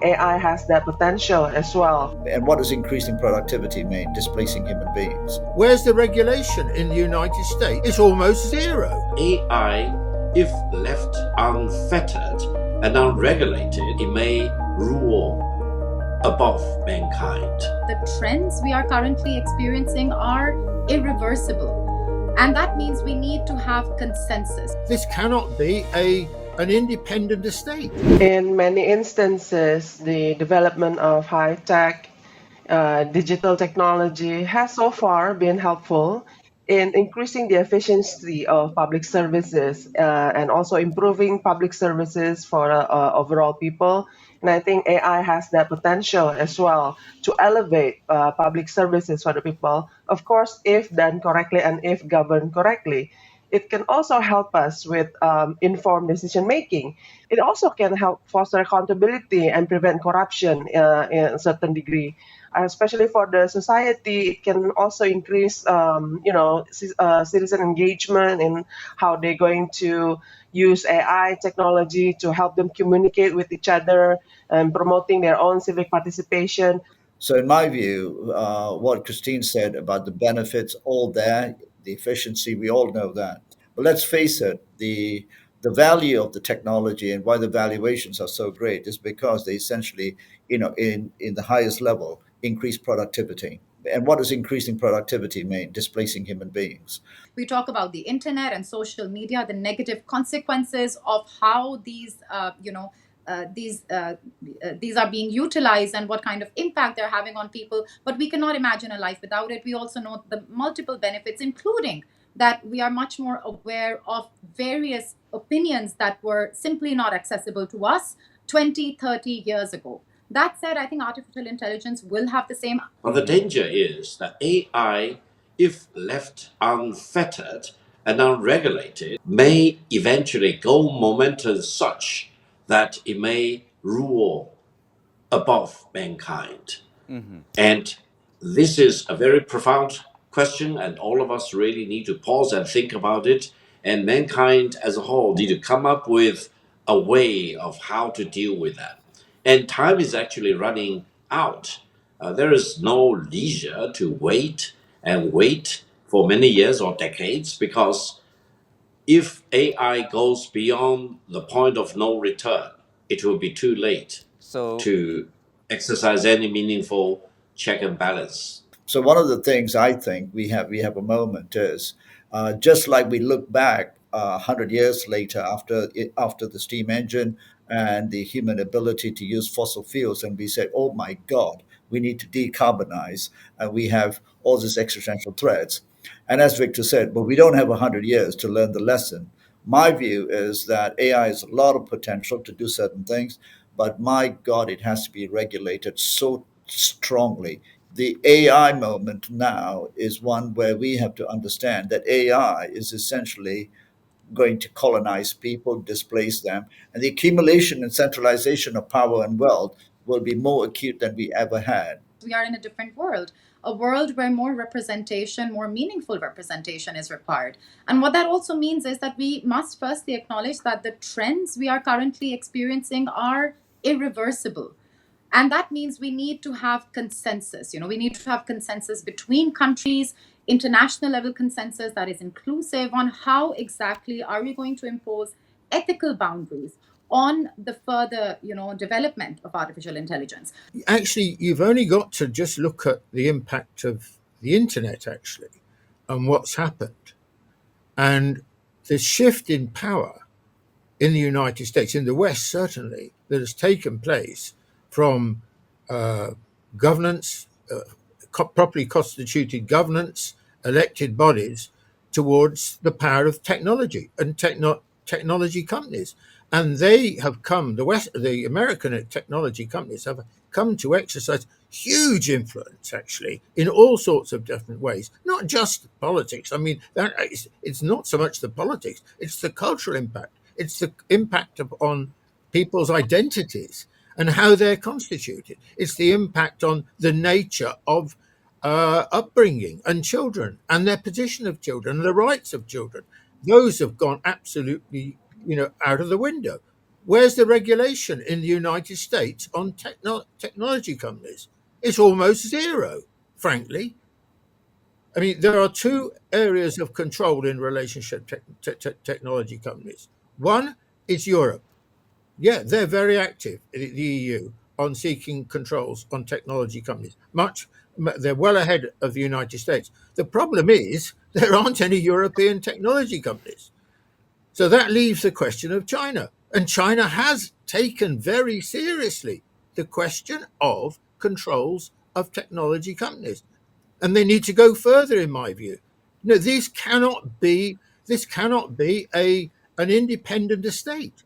AI has that potential as well. And what does increasing productivity mean? Displacing human beings. Where's the regulation in the United States? It's almost zero. AI, if left unfettered and unregulated, it may rule above mankind. The trends we are currently experiencing are irreversible. And that means we need to have consensus. This cannot be an independent estate. In many instances, the development of high-tech digital technology has so far been helpful in increasing the efficiency of public services and also improving public services for overall people. And I think AI has that potential as well to elevate public services for the people. Of course, if done correctly and if governed correctly, it can also help us with informed decision making. It also can help foster accountability and prevent corruption in a certain degree. Especially for the society, it can also increase, citizen engagement in how they're going to use AI technology to help them communicate with each other and promoting their own civic participation. So, in my view, what Christine said about the benefits, all there, the efficiency, we all know that. But let's face it, the value of the technology and why the valuations are so great is because they essentially, in the highest level, increase productivity. And what does increasing productivity mean? Displacing human beings. We talk about the internet and social media, the negative consequences of how these are being utilized and what kind of impact they're having on people. But we cannot imagine a life without it. We also know the multiple benefits, including that we are much more aware of various opinions that were simply not accessible to us 20, 30 years ago. That said, I think artificial intelligence will have the same. But the danger is that AI, if left unfettered and unregulated, may eventually go momentum such that it may rule above mankind. And this is a very profound question, and all of us really need to pause and think about it. And mankind as a whole need to come up with a way of how to deal with that. And time is actually running out. There is no leisure to wait and wait for many years or decades, because if AI goes beyond the point of no return, it will be too late to exercise any meaningful check and balance. So one of the things I think we have a moment is just like we look back 100 years later after the steam engine and the human ability to use fossil fuels, and we say, "Oh my God, we need to decarbonize," and we have all these existential threats. And as Victor said, but we don't have 100 years to learn the lesson. My view is that AI has a lot of potential to do certain things, but my God, it has to be regulated so strongly. The AI moment now is one where we have to understand that AI is essentially going to colonize people, displace them, and the accumulation and centralization of power and wealth will be more acute than we ever had. We are in a different world, a world where more representation, more meaningful representation is required. And what that also means is that we must firstly acknowledge that the trends we are currently experiencing are irreversible. And that means we need to have consensus. We need to have consensus between countries, international level consensus that is inclusive on how exactly are we going to impose ethical boundaries on the further, development of artificial intelligence. Actually, you've only got to just look at the impact of the internet, actually, and what's happened. And the shift in power in the United States, in the West certainly, that has taken place from governance, properly constituted governance, elected bodies, towards the power of technology and technology companies. And they have come, the American technology companies have come to exercise huge influence, actually, in all sorts of different ways, not just politics. I mean, it's not so much the politics, it's the cultural impact. It's the impact on people's identities and how they're constituted. It's the impact on the nature of upbringing and children and their position of children and the rights of children. Those have gone absolutely, out of the window. Where's the regulation in the United States on technology companies? It's almost zero, frankly. I mean, there are two areas of control in relationship technology companies. One is Europe. Yeah, they're very active, the EU, on seeking controls on technology companies. They're well ahead of the United States. The problem is there aren't any European technology companies. So that leaves the question of China. And China has taken very seriously the question of controls of technology companies. And they need to go further, in my view. No, this cannot be an independent estate.